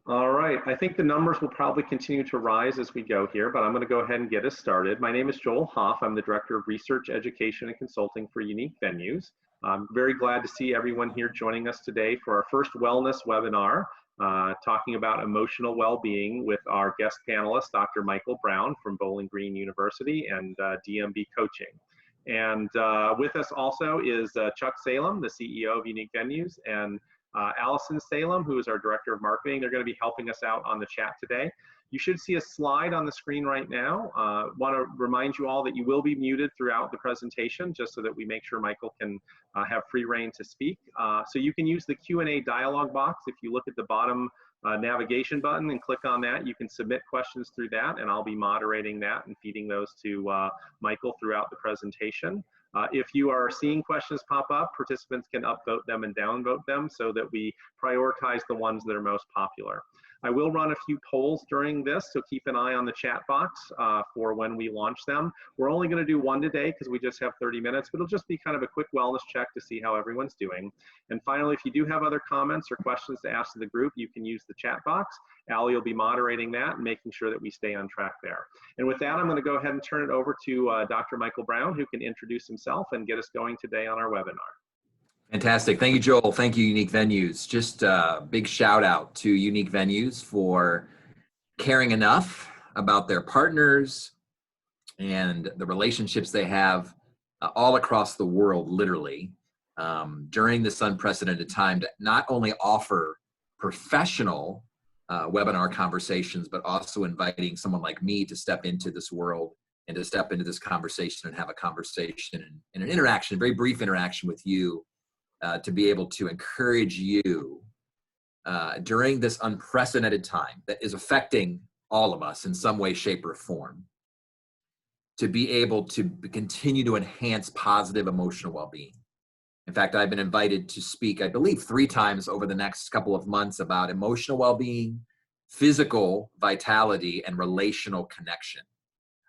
All right, I think the numbers will probably continue to rise as we go here, but I'm going to go ahead and get us started. My name is Joel Hoff. I'm the Director of Research, Education, and Consulting for Unique Venues. I'm very glad to see everyone here joining us today for our first wellness webinar, talking about emotional well-being with our guest panelist, Dr. Michael Brown from Bowling Green University and DMB Coaching. And with us also is Chuck Salem, the CEO of Unique Venues, and Allison Salem, who is our Director of Marketing. They're going to be helping us out on the chat today. You should see a slide on the screen right now. Want to remind you all that you will be muted throughout the presentation, just so that we make sure Michael can have free reign to speak. So you can use the Q&A dialog box. If you look at the bottom navigation button and click on that, you can submit questions through that, and I'll be moderating that and feeding those to Michael throughout the presentation. If you are seeing questions pop up, participants can upvote them and downvote them so that we prioritize the ones that are most popular. I will run a few polls during this, so keep an eye on the chat box for when we launch them. We're only going to do one today because we just have 30 minutes, but it'll just be kind of a quick wellness check to see how everyone's doing. And finally, if you do have other comments or questions to ask to the group, you can use the chat box. Allie will be moderating that and making sure that we stay on track there. And with that, I'm going to go ahead and turn it over to Dr. Michael Brown, who can introduce himself and get us going today on our webinar. Fantastic. Thank you, Joel. Thank you, Unique Venues. Just a big shout out to Unique Venues for caring enough about their partners and the relationships they have all across the world, literally, during this unprecedented time, to not only offer professional webinar conversations, but also inviting someone like me to step into this world and to step into this conversation and have a conversation and an interaction, a very brief interaction with you, to be able to encourage you during this unprecedented time that is affecting all of us in some way, shape, or form, to be able to continue to enhance positive emotional well-being. In fact, I've been invited to speak, I believe, 3 times over the next couple of months about emotional well-being, physical vitality, and relational connection.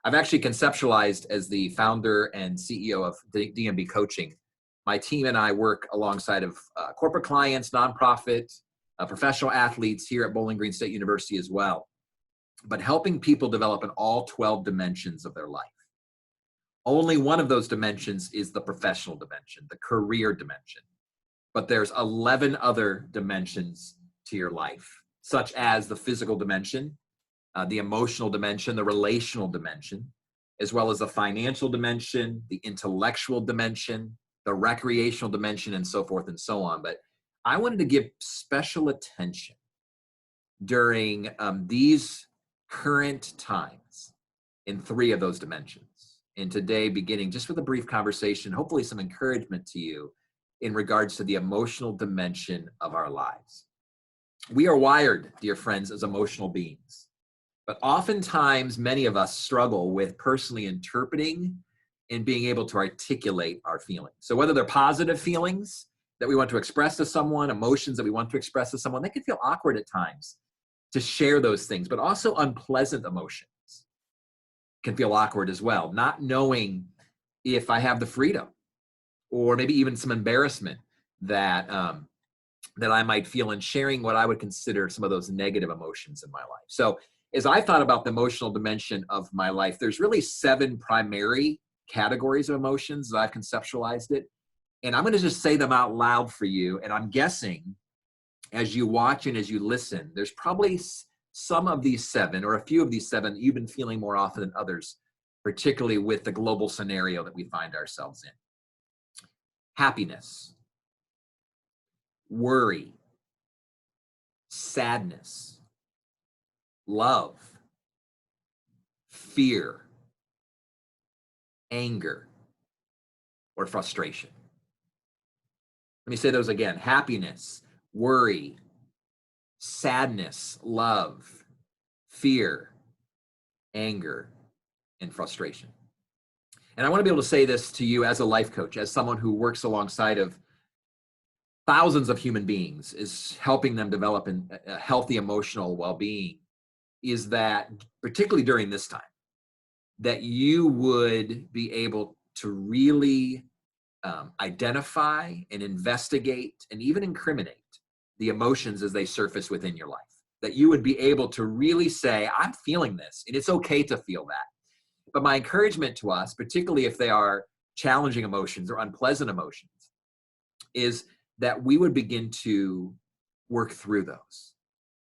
I've actually conceptualized, as the founder and CEO of DMB Coaching, my team and I work alongside of corporate clients, nonprofit, professional athletes here at Bowling Green State University as well, but helping people develop in all 12 dimensions of their life. Only one of those dimensions is the professional dimension, the career dimension. But there's 11 other dimensions to your life, such as the physical dimension, the emotional dimension, the relational dimension, as well as the financial dimension, the intellectual dimension, the recreational dimension, and so forth and so on. But I wanted to give special attention during these current times in 3 of those dimensions. And today, beginning just with a brief conversation, hopefully some encouragement to you in regards to the emotional dimension of our lives. We are wired, dear friends, as emotional beings. But oftentimes, many of us struggle with personally interpreting and being able to articulate our feelings. So whether they're positive feelings that we want to express to someone, emotions that we want to express to someone, they can feel awkward at times to share those things, but also unpleasant emotions can feel awkward as well. Not knowing if I have the freedom or maybe even some embarrassment that, that I might feel in sharing what I would consider some of those negative emotions in my life. So as I thought about the emotional dimension of my life, there's really 7 primary categories of emotions that I've conceptualized it. And I'm going to just say them out loud for you. And I'm guessing as you watch and as you listen, there's probably some of these 7 or a few of these 7 that you've been feeling more often than others, particularly with the global scenario that we find ourselves in. Happiness, worry, sadness, love, fear, anger, or frustration. Let me say those again. Happiness, worry, sadness, love, fear, anger, and frustration. And I want to be able to say this to you as a life coach, as someone who works alongside of thousands of human beings, is helping them develop a healthy emotional well-being, is that particularly during this time, that you would be able to really identify and investigate and even incriminate the emotions as they surface within your life. that you would be able to really say, I'm feeling this, and it's okay to feel that. But my encouragement to us, particularly if they are challenging emotions or unpleasant emotions, is that we would begin to work through those,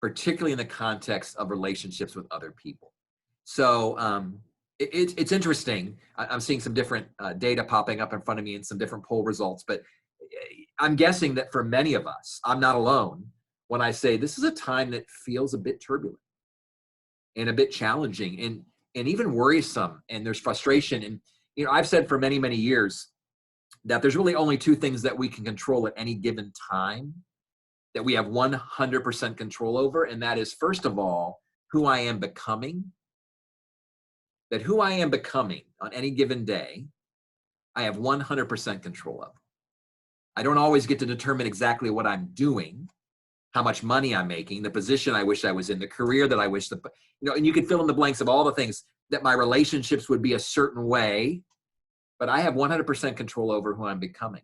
particularly in the context of relationships with other people. So it's interesting. I'm seeing some different data popping up in front of me and some different poll results, but I'm guessing that for many of us, I'm not alone when I say this is a time that feels a bit turbulent and a bit challenging and even worrisome, and there's frustration. And I've said for many, many years that there's really only two things that we can control at any given time that we have 100% control over, and that is, first of all, who I am becoming. That who I am becoming on any given day, I have 100% control of. I don't always get to determine exactly what I'm doing, how much money I'm making, the position I wish I was in, the career that I wish to, and you could fill in the blanks of all the things that my relationships would be a certain way, but I have 100% control over who I'm becoming.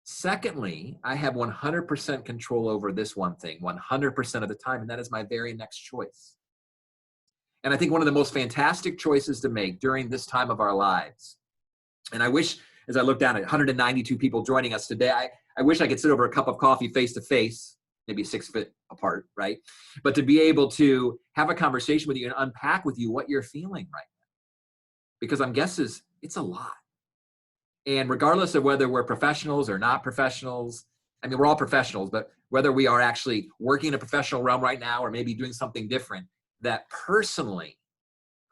Secondly, I have 100% control over this one thing 100% of the time, and that is my very next choice. And I think one of the most fantastic choices to make during this time of our lives, and I wish, as I look down at 192 people joining us today, I wish I could sit over a cup of coffee face to face, maybe 6 feet apart, right? But to be able to have a conversation with you and unpack with you what you're feeling right now. Because I'm guessing it's a lot. And regardless of whether we're professionals or not professionals, I mean, we're all professionals, but whether we are actually working in a professional realm right now or maybe doing something different, that personally,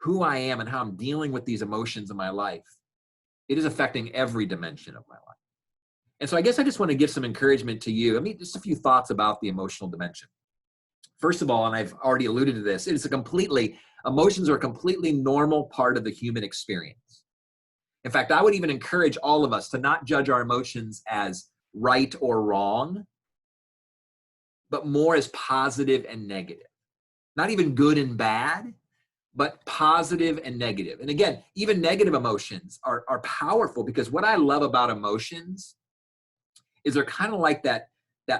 who I am and how I'm dealing with these emotions in my life, it is affecting every dimension of my life. And so I guess I just want to give some encouragement to you. I mean, just a few thoughts about the emotional dimension. First of all, and I've already alluded to this, emotions are a completely normal part of the human experience. In fact, I would even encourage all of us to not judge our emotions as right or wrong, but more as positive and negative. Not even good and bad, but positive and negative. And again, even negative emotions are powerful, because what I love about emotions is they're kind of like that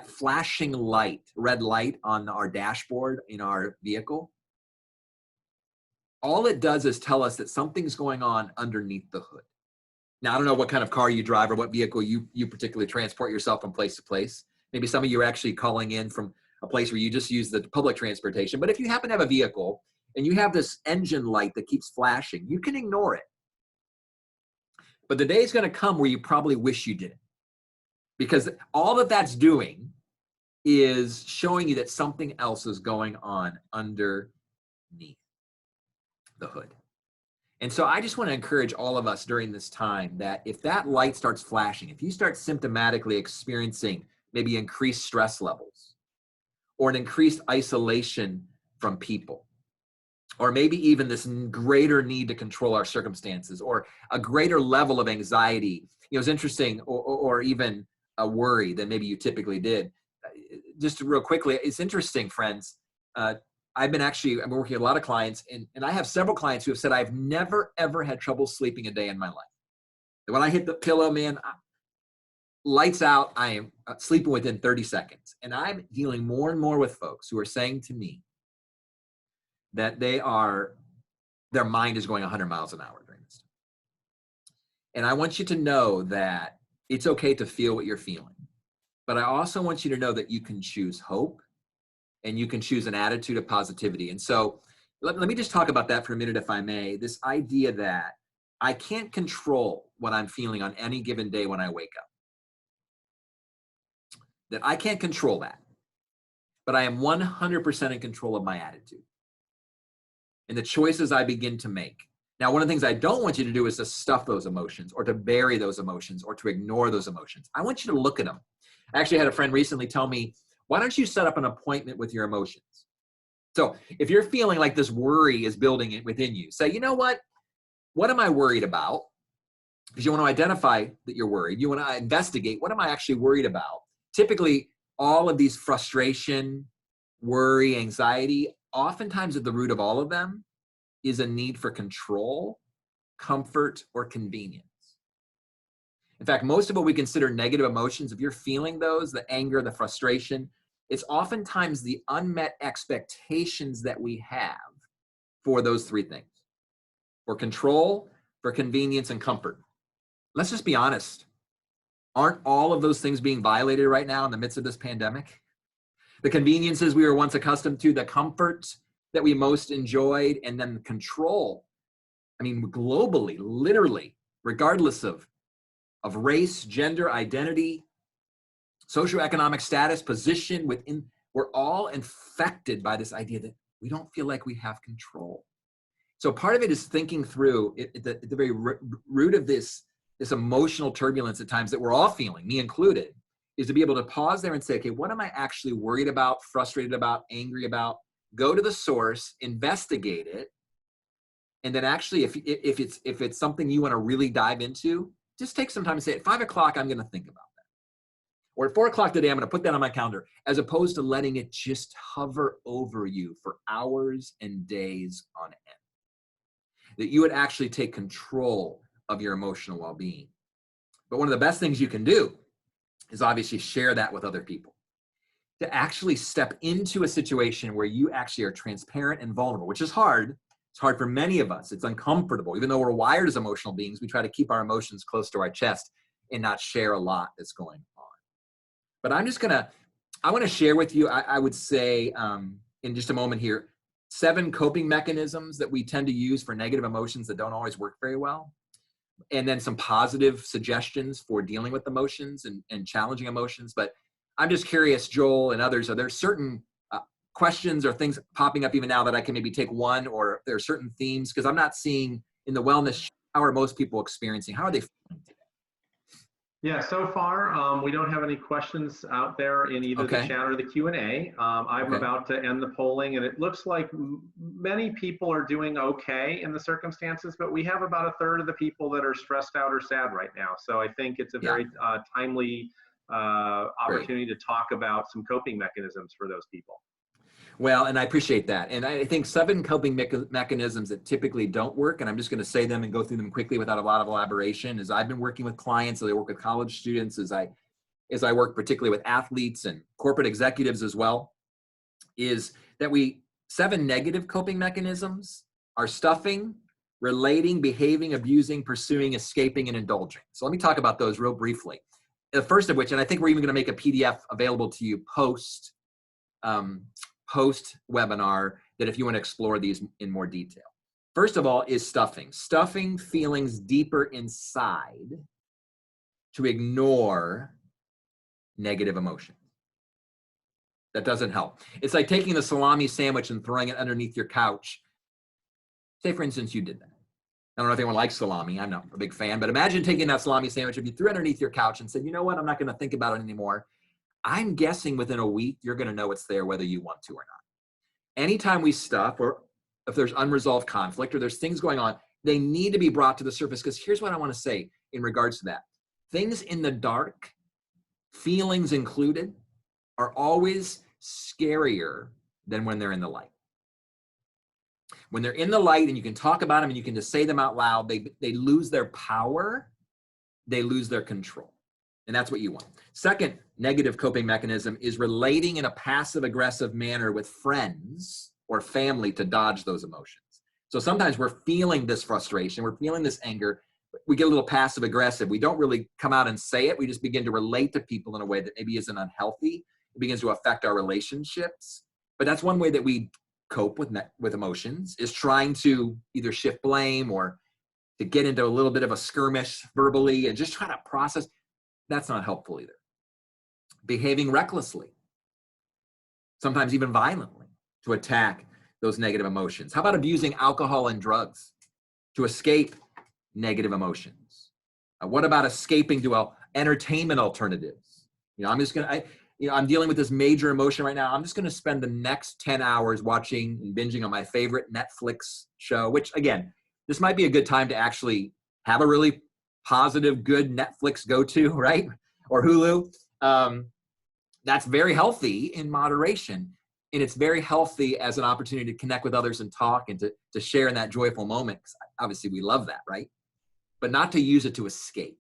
flashing light, red light on our dashboard in our vehicle. All it does is tell us that something's going on underneath the hood. Now, I don't know what kind of car you drive or what vehicle you particularly transport yourself from place to place. Maybe some of you are actually calling in from a place where you just use the public transportation. But if you happen to have a vehicle and you have this engine light that keeps flashing, you can ignore it. But the day is going to come where you probably wish you didn't. Because all that that's doing is showing you that something else is going on underneath the hood. And so I just want to encourage all of us during this time that if that light starts flashing, if you start symptomatically experiencing maybe increased stress levels or an increased isolation from people, or maybe even this greater need to control our circumstances or a greater level of anxiety, it's interesting, or even a worry than maybe you typically did. Just real quickly, it's interesting, friends. I've been working with a lot of clients, and I have several clients who have said, I've never, ever had trouble sleeping a day in my life. When I hit the pillow, man, lights out, I am sleeping within 30 seconds. And I'm dealing more and more with folks who are saying to me that their mind is going 100 miles an hour during this time. And I want you to know that it's okay to feel what you're feeling. But I also want you to know that you can choose hope and you can choose an attitude of positivity. And so let me just talk about that for a minute, if I may. This idea that I can't control what I'm feeling on any given day when I wake up. That I can't control that. But I am 100% in control of my attitude and the choices I begin to make. Now, one of the things I don't want you to do is to stuff those emotions or to bury those emotions or to ignore those emotions. I want you to look at them. I actually had a friend recently tell me, why don't you set up an appointment with your emotions? So if you're feeling like this worry is building it within you, say, you know what? What am I worried about? Because you want to identify that you're worried. You want to investigate, what am I actually worried about? Typically, all of these frustration, worry, anxiety, oftentimes at the root of all of them is a need for control, comfort, or convenience. In fact, most of what we consider negative emotions, if you're feeling those, the anger, the frustration, It's oftentimes the unmet expectations that we have for those three things: for control, for convenience, and comfort. Let's just be honest. Aren't all of those things being violated right now in the midst of this pandemic? The conveniences we were once accustomed to, the comforts that we most enjoyed, and then the control. I mean, globally, literally, regardless of race, gender, identity, socioeconomic status, position within, we're all infected by this idea that we don't feel like we have control. So part of it is thinking through at the very root of this emotional turbulence at times that we're all feeling, me included, is to be able to pause there and say, okay, what am I actually worried about, frustrated about, angry about? Go to the source, investigate it, and then actually, if it's something you want to really dive into, just take some time and say, at 5 o'clock, I'm going to think about that. Or at 4 o'clock today, I'm going to put that on my calendar, as opposed to letting it just hover over you for hours and days on end. That you would actually take control of your emotional well-being. But one of the best things you can do is obviously share that with other people. To actually step into a situation where you actually are transparent and vulnerable, which is hard. It's hard for many of us. It's uncomfortable. Even though we're wired as emotional beings, we try to keep our emotions close to our chest and not share a lot that's going on. But I want to share with you, I would say in just a moment here, 7 coping mechanisms that we tend to use for negative emotions that don't always work very well. And then some positive suggestions for dealing with emotions and challenging emotions. But I'm just curious, Joel and others, are there certain questions or things popping up even now that I can maybe take one, or there are certain themes? Because I'm not seeing in the wellness, how are most people experiencing? How are they feeling today? Yeah, so far, we don't have any questions out there in either the chat or the Q&A. I'm about to end the polling, and it looks like many people are doing okay in the circumstances, but we have about a third of the people that are stressed out or sad right now. So I think it's a very timely opportunity to talk about some coping mechanisms for those people. Well, and I appreciate that. And I think 7 coping mechanisms that typically don't work, and I'm just going to say them and go through them quickly without a lot of elaboration, as I've been working with clients, as I work with college students, as I work particularly with athletes and corporate executives as well, is that 7 negative coping mechanisms are stuffing, relating, behaving, abusing, pursuing, escaping, and indulging. So let me talk about those real briefly. The first of which, and I think we're even going to make a PDF available to you post webinar, that if you want to explore these in more detail. First of all is stuffing. Stuffing feelings deeper inside to ignore negative emotions. That doesn't help. It's like taking the salami sandwich and throwing it underneath your couch. Say, for instance, you did that. I don't know if anyone likes salami. I'm not a big fan, but imagine taking that salami sandwich, if you threw it underneath your couch and said, you know what, I'm not going to think about it anymore. I'm guessing within a week, you're going to know it's there whether you want to or not. Anytime we stuff, or if there's unresolved conflict or there's things going on, they need to be brought to the surface. Because here's what I want to say in regards to that. Things in the dark, feelings included, are always scarier than when they're in the light. When they're in the light and you can talk about them and you can just say them out loud, they lose their power, they lose their control. And that's what you want. Second negative coping mechanism is relating in a passive-aggressive manner with friends or family to dodge those emotions. So sometimes we're feeling this frustration, we're feeling this anger, we get a little passive-aggressive. We don't really come out and say it. We just begin to relate to people in a way that maybe isn't unhealthy. It begins to affect our relationships. But that's one way that we cope with emotions, is trying to either shift blame or to get into a little bit of a skirmish verbally and just try to process. That's not helpful either. Behaving recklessly, sometimes even violently, to attack those negative emotions. How about abusing alcohol and drugs to escape negative emotions? What about escaping to entertainment alternatives? I'm dealing with this major emotion right now. I'm just going to spend the next 10 hours watching and binging on my favorite Netflix show, which again, this might be a good time to actually have a really positive, good Netflix go-to, right? Or Hulu. That's very healthy in moderation. And it's very healthy as an opportunity to connect with others and talk and to share in that joyful moment. Obviously, we love that, right? But not to use it to escape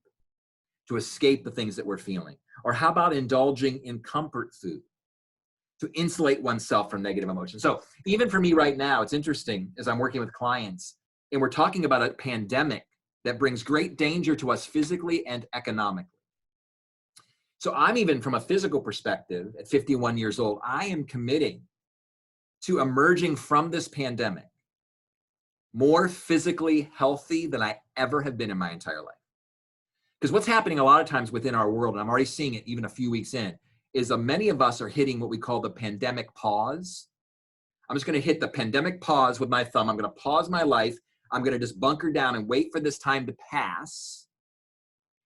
the things that we're feeling. Or how about indulging in comfort food? to insulate oneself from negative emotions. So even for me right now, it's interesting as I'm working with clients and we're talking about a pandemic that brings great danger to us physically and economically. So I'm even from a physical perspective at 51 years old, I am committing to emerging from this pandemic more physically healthy than I ever have been in my entire life. Because what's happening a lot of times within our world, and I'm already seeing it even a few weeks in, is many of us are hitting what we call the pandemic pause. I'm just going to hit the pandemic pause with my thumb. I'm going to pause my life. I'm going to just bunker down and wait for this time to pass.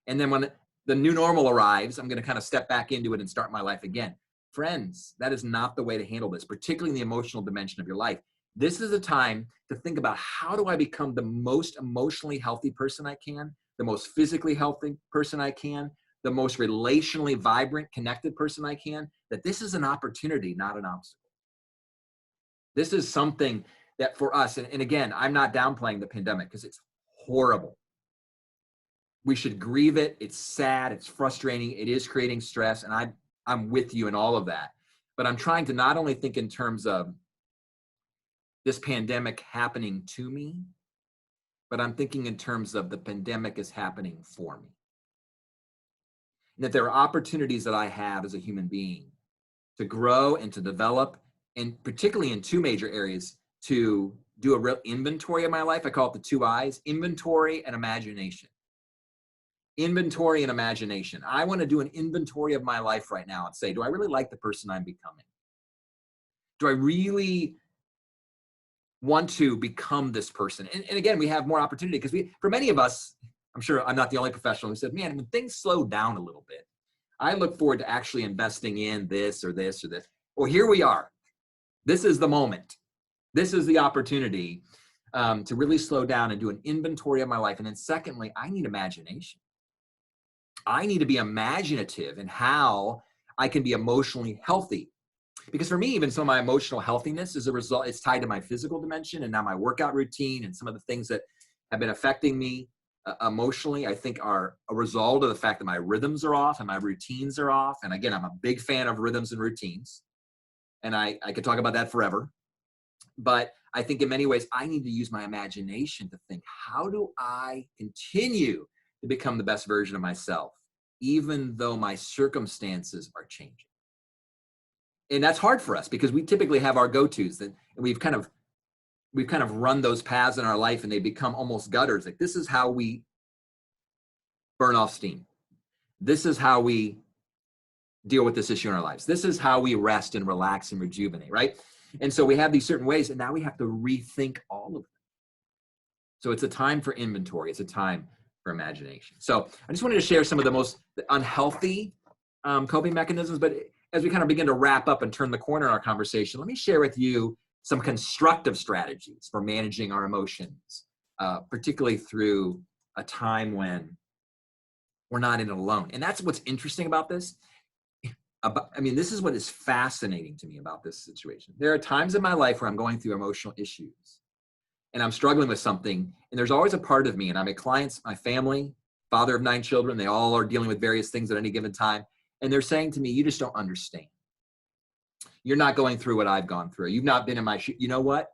And then when the new normal arrives, I'm going to kind of step back into it and start my life again. Friends, that is not the way to handle this, particularly in the emotional dimension of your life. This is a time to think about, how do I become the most emotionally healthy person I can, the most physically healthy person I can, the most relationally vibrant, connected person I can, that this is an opportunity, not an obstacle. This is something that for us, and again, I'm not downplaying the pandemic because it's horrible. We should grieve it. It's sad. It's frustrating. It is creating stress. And I'm with you in all of that. But I'm trying to not only think in terms of this pandemic happening to me, but I'm thinking in terms of the pandemic is happening for me. And that there are opportunities that I have as a human being to grow and to develop, and particularly in two major areas, to do a real inventory of my life. I call it the 2 I's: inventory and imagination. Inventory and imagination. I want to do an inventory of my life right now and say, do I really like the person I'm becoming? Do I really want to become this person? And again, we have more opportunity because for many of us, I'm sure I'm not the only professional who said, man, when things slow down a little bit, I look forward to actually investing in this or this or this. Well, here we are. This is the moment. This is the opportunity to really slow down and do an inventory of my life. And then secondly, I need imagination. I need to be imaginative in how I can be emotionally healthy. Because for me, even some of my emotional healthiness is a result, it's tied to my physical dimension and now my workout routine and some of the things that have been affecting me emotionally, I think are a result of the fact that my rhythms are off and my routines are off. And again, I'm a big fan of rhythms and routines. And I could talk about that forever. But I think in many ways, I need to use my imagination to think, how do I continue to become the best version of myself, even though my circumstances are changing? And that's hard for us because we typically have our go-tos, and we've kind of run those paths in our life and they become almost gutters. Like, this is how we burn off steam. This is how we deal with this issue in our lives. This is how we rest and relax and rejuvenate, right? And so we have these certain ways, and now we have to rethink all of them. So it's a time for inventory. It's a time for imagination. So I just wanted to share some of the most unhealthy coping mechanisms, but as we kind of begin to wrap up and turn the corner in our conversation, let me share with you some constructive strategies for managing our emotions, particularly through a time when we're not in it alone. And that's what's interesting about this. This is what is fascinating to me about this situation. There are times in my life where I'm going through emotional issues and I'm struggling with something, and there's always a part of me, and I'm a client, my family, father of 9 children, they all are dealing with various things at any given time, and they're saying to me, you just don't understand. You're not going through what I've gone through. You've not been in my shoes. You know what?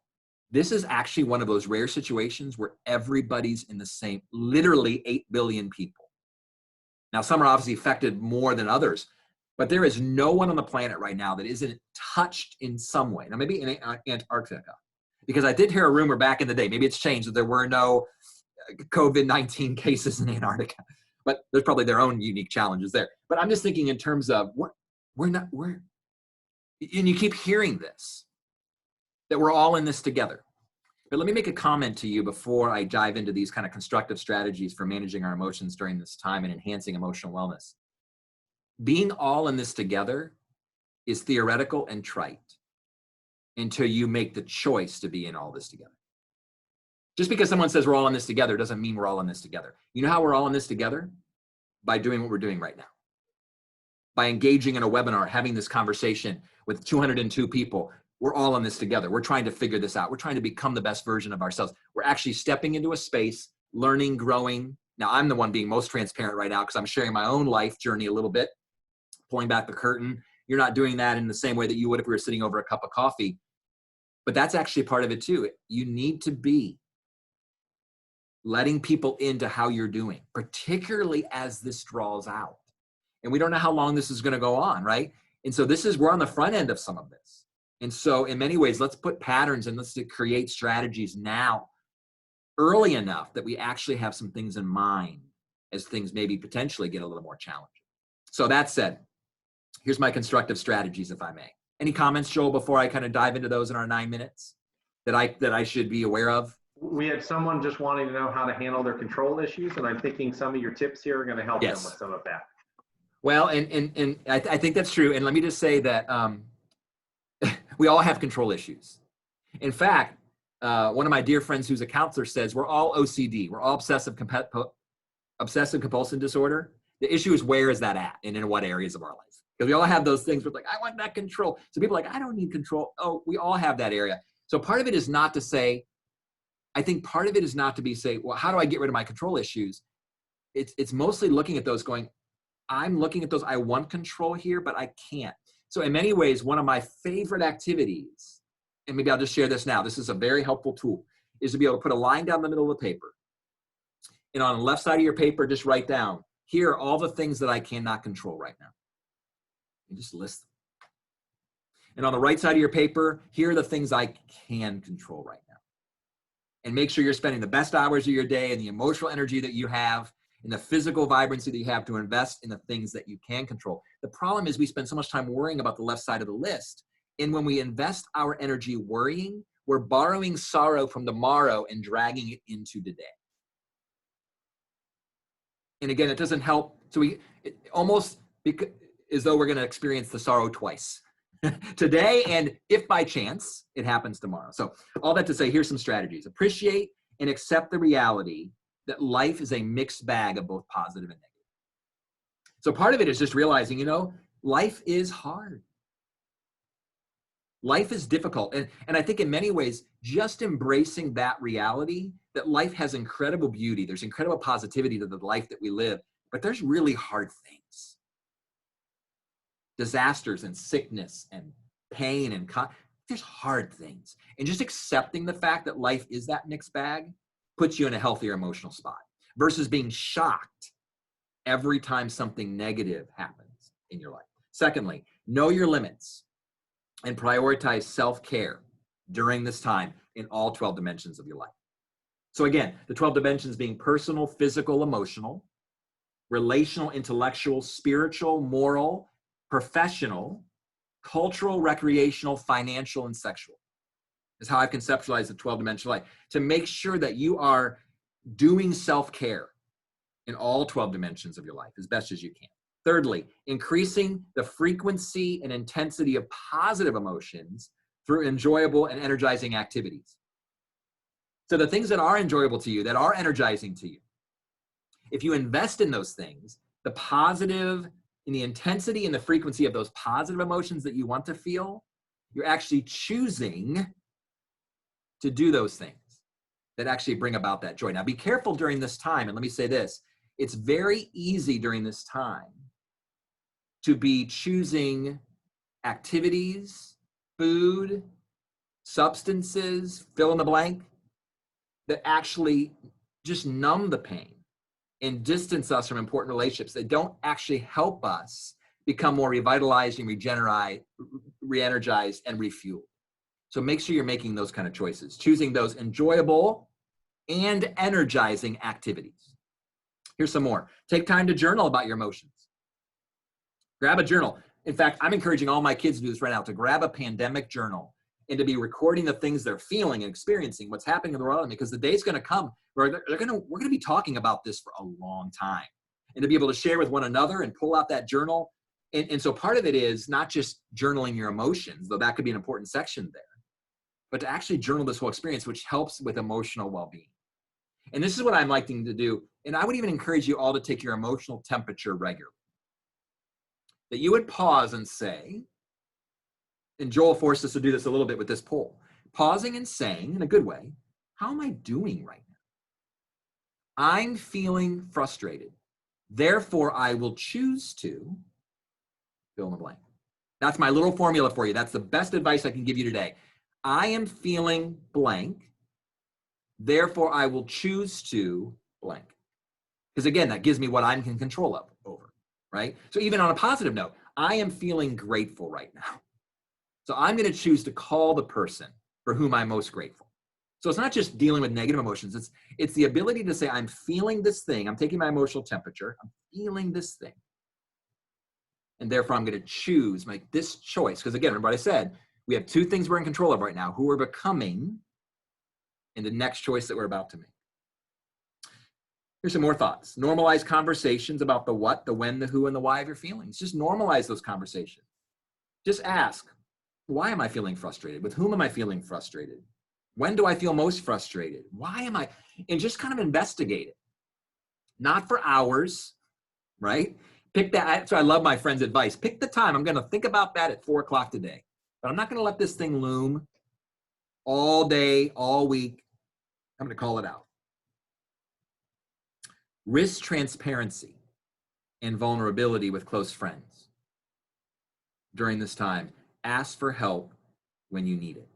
This is actually one of those rare situations where everybody's in the same, literally 8 billion people. Now, some are obviously affected more than others, but there is no one on the planet right now that isn't touched in some way. Now, maybe in Antarctica, because I did hear a rumor back in the day, maybe it's changed, that there were no COVID-19 cases in Antarctica, but there's probably their own unique challenges there. But I'm just thinking in terms of and you keep hearing this, that we're all in this together. But let me make a comment to you before I dive into these kind of constructive strategies for managing our emotions during this time and enhancing emotional wellness. Being all in this together is theoretical and trite until you make the choice to be in all this together. Just because someone says we're all in this together doesn't mean we're all in this together. You know how we're all in this together? By doing what we're doing right now. By engaging in a webinar, having this conversation with 202 people. We're all in this together. We're trying to figure this out. We're trying to become the best version of ourselves. We're actually stepping into a space, learning, growing. Now, I'm the one being most transparent right now because I'm sharing my own life journey a little bit, pulling back the curtain you're not doing that in the same way that you would if we were sitting over a cup of coffee. But that's actually part of it too. You need to be letting people into how you're doing, particularly as this draws out. And we don't know how long this is going to go on, right? And so we're on the front end of some of this. And so in many ways, let's put patterns and let's create strategies now, early enough that we actually have some things in mind as things maybe potentially get a little more challenging. So that said, here's my constructive strategies, if I may. Any comments, Joel, before I kind of dive into those in our 9 minutes that I should be aware of? We had someone just wanting to know how to handle their control issues, and I'm thinking some of your tips here are going to help them with some of that. Well, and I think that's true. And let me just say that we all have control issues. In fact, one of my dear friends who's a counselor says we're all OCD. We're all obsessive compulsive disorder. The issue is, where is that at and in what areas of our life? Because we all have those things where like, I want that control. So people are like, I don't need control. Oh, we all have that area. So part of it is not to say, I think part of it is not to be say, well, how do I get rid of my control issues? It's mostly looking at those going, I'm looking at those, I want control here, but I can't. So in many ways, one of my favorite activities, and maybe I'll just share this now, this is a very helpful tool, is to be able to put a line down the middle of the paper. And on the left side of your paper, just write down, here are all the things that I cannot control right now. And just list them. And on the right side of your paper, here are the things I can control right now. And make sure you're spending the best hours of your day and the emotional energy that you have and the physical vibrancy that you have to invest in the things that you can control. The problem is we spend so much time worrying about the left side of the list. And when we invest our energy worrying, we're borrowing sorrow from tomorrow and dragging it into today. And again, it doesn't help. So almost as though we're going to experience the sorrow twice. Today, and if by chance, it happens tomorrow. So all that to say, here's some strategies. Appreciate and accept the reality that life is a mixed bag of both positive and negative. So part of it is just realizing, life is hard. Life is difficult. And I think in many ways, just embracing that reality, that life has incredible beauty. There's incredible positivity to the life that we live, but there's really hard things. Disasters and sickness and pain and there's hard things. And just accepting the fact that life is that mixed bag puts you in a healthier emotional spot versus being shocked every time something negative happens in your life. Secondly, know your limits and prioritize self-care during this time in all 12 dimensions of your life. So again, the 12 dimensions being personal, physical, emotional, relational, intellectual, spiritual, moral, professional, cultural, recreational, financial, and sexual is how I've conceptualized the 12-dimensional life, to make sure that you are doing self-care in all 12 dimensions of your life as best as you can. Thirdly, increasing the frequency and intensity of positive emotions through enjoyable and energizing activities. So the things that are enjoyable to you, that are energizing to you, if you invest in those things, the positive, in the intensity and the frequency of those positive emotions that you want to feel, you're actually choosing to do those things that actually bring about that joy. Now, be careful during this time. And let me say this, it's very easy during this time to be choosing activities, food, substances, fill in the blank, that actually just numb the pain and distance us from important relationships that don't actually help us become more revitalized and re-energized and refueled. So make sure you're making those kind of choices, choosing those enjoyable and energizing activities. Here's some more. Take time to journal about your emotions. Grab a journal. In fact, I'm encouraging all my kids to do this right now, to grab a pandemic journal and to be recording the things they're feeling and experiencing, what's happening in the world, because the day's going to come where we're going to be talking about this for a long time, and to be able to share with one another and pull out that journal. And so part of it is not just journaling your emotions, though that could be an important section there, but to actually journal this whole experience, which helps with emotional well-being. And this is what I'm liking to do. And I would even encourage you all to take your emotional temperature regularly. That you would pause and say, and Joel forced us to do this a little bit with this poll, pausing and saying in a good way, how am I doing right now? I'm feeling frustrated. Therefore, I will choose to fill in the blank. That's my little formula for you. That's the best advice I can give you today. I am feeling blank, therefore I will choose to blank. Because again, that gives me what I'm in control of over, right? So even on a positive note, I am feeling grateful right now. So I'm going to choose to call the person for whom I'm most grateful. So it's not just dealing with negative emotions. It's the ability to say, I'm feeling this thing. I'm taking my emotional temperature. I'm feeling this thing. And therefore, I'm going to choose, make this choice. Because again, remember what I said, we have two things we're in control of right now, who we're becoming and the next choice that we're about to make. Here's some more thoughts. Normalize conversations about the what, the when, the who, and the why of your feelings. Just normalize those conversations. Just ask, why am I feeling frustrated? With whom am I feeling frustrated? When do I feel most frustrated? Why am I? And just kind of investigate it. Not for hours, right? Pick that. So I love my friend's advice. Pick the time. I'm going to think about that at 4 o'clock today. But I'm not going to let this thing loom all day, all week. I'm going to call it out. Risk transparency and vulnerability with close friends. During this time, ask for help when you need it.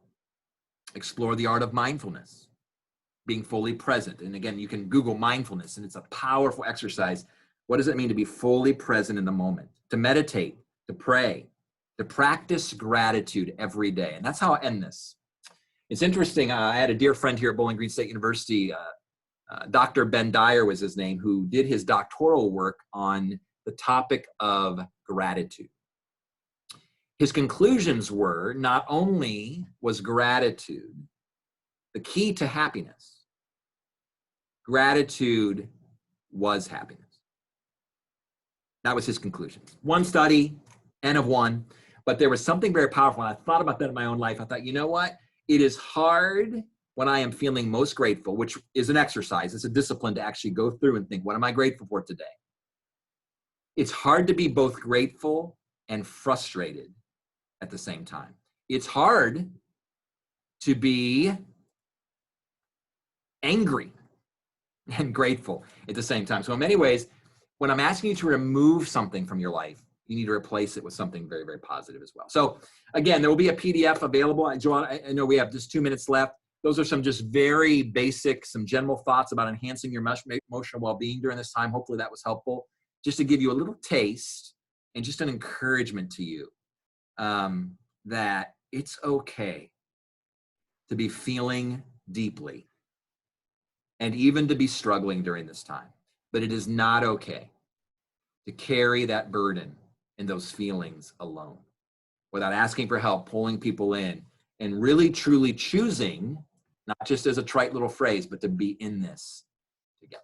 Explore the art of mindfulness, being fully present. And again, you can Google mindfulness, and it's a powerful exercise. What does it mean to be fully present in the moment? To meditate, to pray, to practice gratitude every day. And that's how I end this. It's interesting. I had a dear friend here at Bowling Green State University, Dr. Ben Dyer was his name, who did his doctoral work on the topic of gratitude. His conclusions were not only was gratitude the key to happiness, gratitude was happiness. That was his conclusion. One study, N of one, but there was something very powerful. And I thought about that in my own life. I thought, you know what? It is hard when I am feeling most grateful, which is an exercise. It's a discipline to actually go through and think, what am I grateful for today? It's hard to be both grateful and frustrated at the same time. It's hard to be angry and grateful at the same time. So in many ways, when I'm asking you to remove something from your life, you need to replace it with something very, very positive as well. So again, there will be a PDF available. Joel, I know we have just 2 minutes left. Those are some just very basic, some general thoughts about enhancing your emotional well-being during this time. Hopefully that was helpful, just to give you a little taste and just an encouragement to you that it's okay to be feeling deeply and even to be struggling during this time. But it is not okay to carry that burden and those feelings alone without asking for help, pulling people in, and really truly choosing, not just as a trite little phrase, but to be in this together.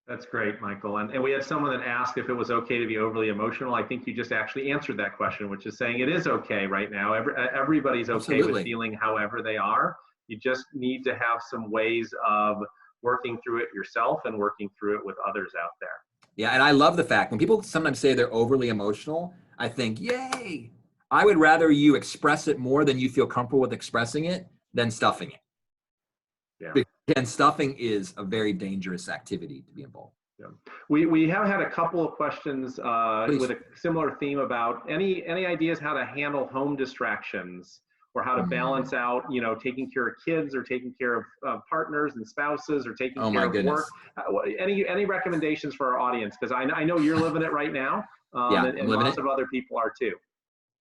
That's great, Michael. And we had someone that asked if it was okay to be overly emotional. I think you just actually answered that question, which is saying it is okay right now. Everybody's okay Absolutely. with feeling however they are. You just need to have some ways of working through it yourself and working through it with others out there. Yeah, and I love the fact when people sometimes say they're overly emotional, I think, yay. I would rather you express it more than you feel comfortable with expressing it than stuffing it. Yeah. And stuffing is a very dangerous activity to be involved. Yeah. We have had a couple of questions Please. with a similar theme about any ideas how to handle home distractions or how to balance out, you know, taking care of kids or taking care of partners and spouses or taking care of work. Any recommendations for our audience? Because I know you're living it right now, and lots of other people are too.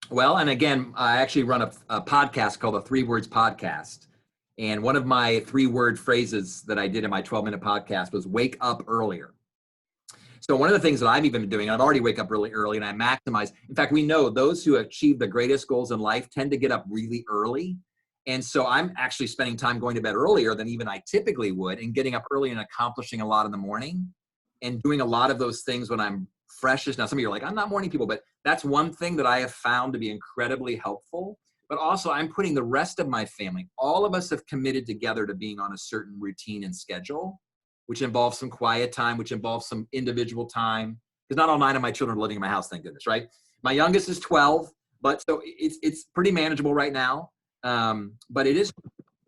Well, and again, I actually run a podcast called the 3 Words Podcast. And one of my 3-word phrases that I did in my 12-minute podcast was wake up earlier. So one of the things that I've even been doing, I've already wake up really early and I maximize. In fact, we know those who achieve the greatest goals in life tend to get up really early. And so I'm actually spending time going to bed earlier than even I typically would and getting up early and accomplishing a lot in the morning and doing a lot of those things when I'm freshest. Now, some of you are like, I'm not morning people, but that's one thing that I have found to be incredibly helpful. But also I'm putting the rest of my family, all of us have committed together to being on a certain routine and schedule, which involves some quiet time, which involves some individual time. Because not all 9 of my children are living in my house, thank goodness, right? My youngest is 12, but so it's pretty manageable right now. But it is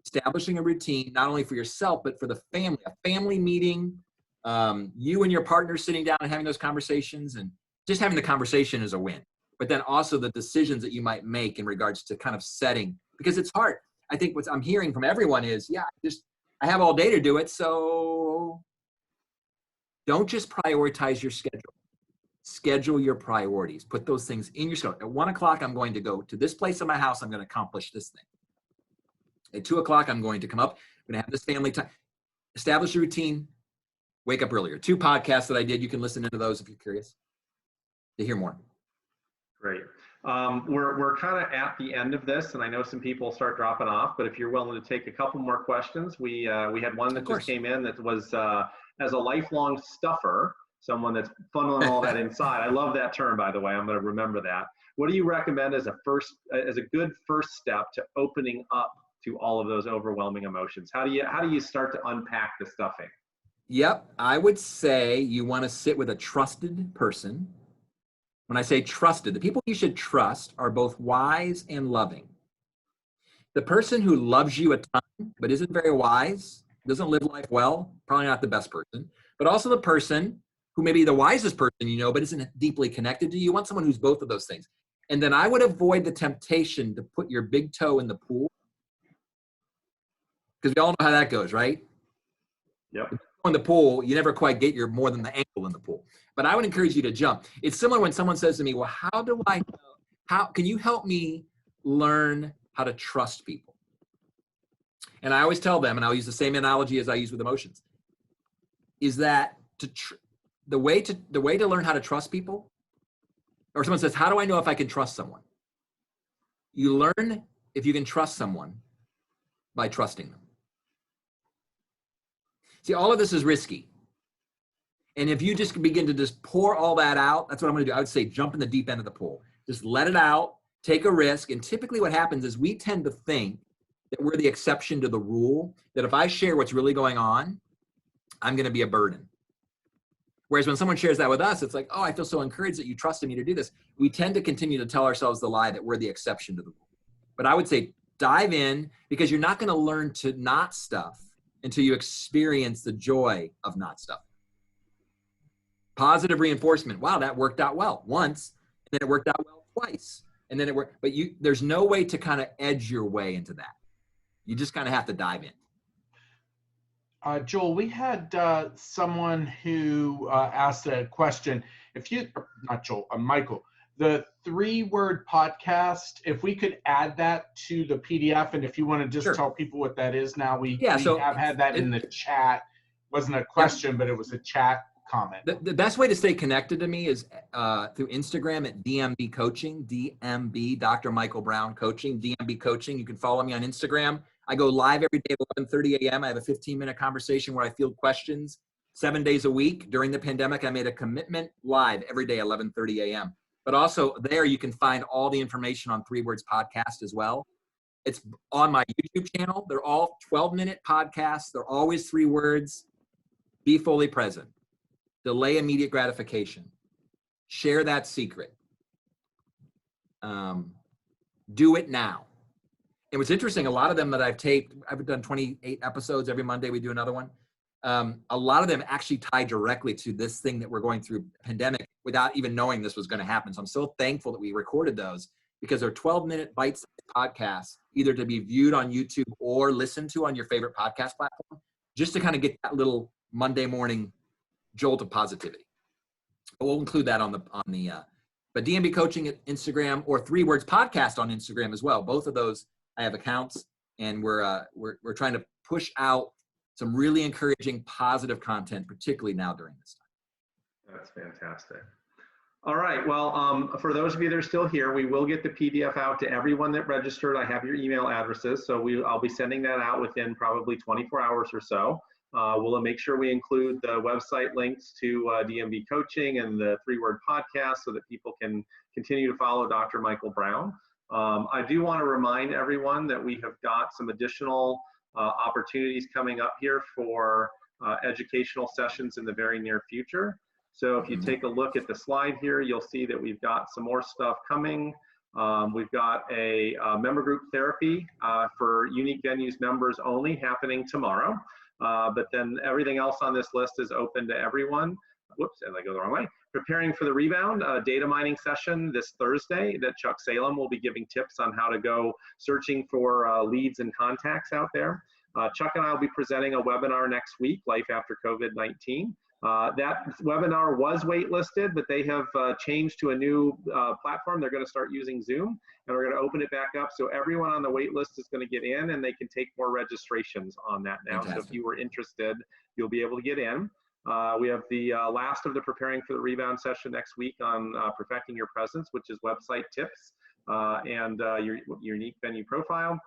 establishing a routine, not only for yourself, but for the family, a family meeting, you and your partner sitting down and having those conversations, and just having the conversation is a win. but then also the decisions that you might make in regards to kind of setting, because it's hard. I think what I'm hearing from everyone is, yeah, I have all day to do it. So don't just prioritize your schedule. Schedule your priorities. Put those things in your schedule. At 1 o'clock, I'm going to go to this place in my house. I'm going to accomplish this thing. At 2 o'clock, I'm going to come up. I'm going to have this family time. Establish a routine. Wake up earlier. 2 podcasts that I did. You can listen into those if you're curious to hear more. Great. We're kind of at the end of this, and I know some people start dropping off, but if you're willing to take a couple more questions, we had one that just came in that was, as a lifelong stuffer, someone that's funneling all that inside. I love that term, by the way. I'm going to remember that. What do you recommend as a good first step to opening up to all of those overwhelming emotions? How do you start to unpack the stuffing? Yep. I would say you want to sit with a trusted person. When I say trusted, the people you should trust are both wise and loving. The person who loves you a ton, but isn't very wise, doesn't live life well, probably not the best person, but also the person who may be the wisest person you know, but isn't deeply connected to you. You want someone who's both of those things. And then I would avoid the temptation to put your big toe in the pool, because we all know how that goes, right? Yep. In the pool, you never quite get your more than the ankle in the pool. But I would encourage you to jump. It's similar when someone says to me, well, how can you help me learn how to trust people? And I always tell them, and I'll use the same analogy as I use with emotions, is that the way to learn how to trust people, or someone says, how do I know if I can trust someone? You learn if you can trust someone by trusting them. See, all of this is risky. And if you just begin to just pour all that out, that's what I'm going to do. I would say jump in the deep end of the pool. Just let it out, take a risk. And typically what happens is we tend to think that we're the exception to the rule, that if I share what's really going on, I'm going to be a burden. Whereas when someone shares that with us, it's like, oh, I feel so encouraged that you trusted me to do this. We tend to continue to tell ourselves the lie that we're the exception to the rule. But I would say dive in, because you're not going to learn to not stuff until you experience the joy of not stuff. Positive reinforcement. Wow, that worked out well once, and then it worked out well twice, and then it worked. But there's no way to kind of edge your way into that. You just kind of have to dive in. Joel, we had someone who asked a question. Michael, the 3-word podcast, if we could add that to the PDF, and if you want to just tell people what that is now, we have had that in the chat. It wasn't a question, but it was a chat comment. The best way to stay connected to me is through Instagram at DMB Coaching, DMB, Dr. Michael Brown Coaching, DMB Coaching. You can follow me on Instagram. I go live every day at 11:30 a.m. I have a 15-minute conversation where I field questions 7 days a week. During the pandemic, I made a commitment live every day, 11:30 a.m. But also there you can find all the information on 3 Words Podcast as well. It's on my YouTube channel. They're all 12-minute podcasts. They're always 3 words. Be fully present. Delay immediate gratification. Share that secret. Do it now. And what's interesting, a lot of them that I've taped, I've done 28 episodes. Every Monday we do another one. A lot of them actually tie directly to this thing that we're going through, pandemic, without even knowing this was going to happen. So I'm so thankful that we recorded those, because they're 12-minute bite-sized podcasts, either to be viewed on YouTube or listened to on your favorite podcast platform, just to kind of get that little Monday morning jolt of positivity. But we'll include that on the but DMB Coaching at Instagram, or 3 Words Podcast on Instagram as well. Both of those, I have accounts, and we're trying to push out some really encouraging, positive content, particularly now during this time. That's fantastic. All right. Well, for those of you that are still here, we will get the PDF out to everyone that registered. I have your email addresses, so I'll be sending that out within probably 24 hours or so. We'll make sure we include the website links to DMB Coaching and the 3 Word Podcast, so that people can continue to follow Dr. Michael Brown. I do want to remind everyone that we have got some additional opportunities coming up here for educational sessions in the very near future. So if you take a look at the slide here, you'll see that we've got some more stuff coming. We've got a member group therapy for Unique Venues members only, happening tomorrow. But then everything else on this list is open to everyone. Whoops, did I go the wrong way? Preparing for the Rebound, a data mining session this Thursday that Chuck Salem will be giving tips on how to go searching for leads and contacts out there. Chuck and I will be presenting a webinar next week, Life After COVID-19. That webinar was waitlisted, but they have changed to a new platform. They're going to start using Zoom, and we're going to open it back up. So everyone on the wait list is going to get in, and they can take more registrations on that now. Fantastic. So if you were interested, you'll be able to get in. We have the last of the Preparing for the Rebound session next week on perfecting your presence, which is website tips and your unique venue profile.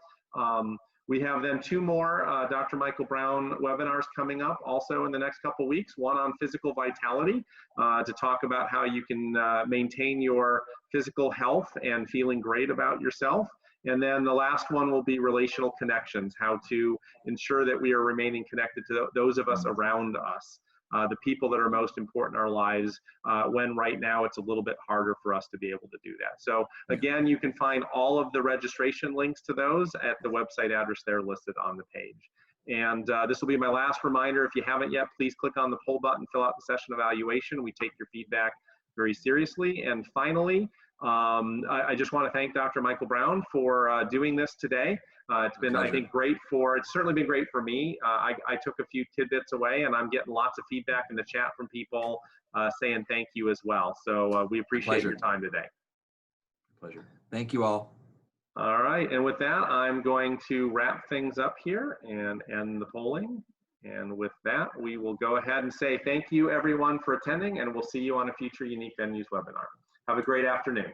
We have then 2 more Dr. Michael Brown webinars coming up also in the next couple weeks. One on physical vitality to talk about how you can maintain your physical health and feeling great about yourself. And then the last one will be relational connections, how to ensure that we are remaining connected to those of us around us. The people that are most important in our lives, when right now it's a little bit harder for us to be able to do that. So again, you can find all of the registration links to those at the website address there listed on the page. And this will be my last reminder. If you haven't yet, please click on the poll button, fill out the session evaluation. We take your feedback very seriously. And finally, I just want to thank Dr. Michael Brown for doing this today. It's been, I think, it's certainly been great for me. I took a few tidbits away, and I'm getting lots of feedback in the chat from people saying thank you as well. So we appreciate your time today. Pleasure. Thank you all. All right, and with that, I'm going to wrap things up here and end the polling. And with that, we will go ahead and say thank you, everyone, for attending, and we'll see you on a future Unique Venues webinar. Have a great afternoon.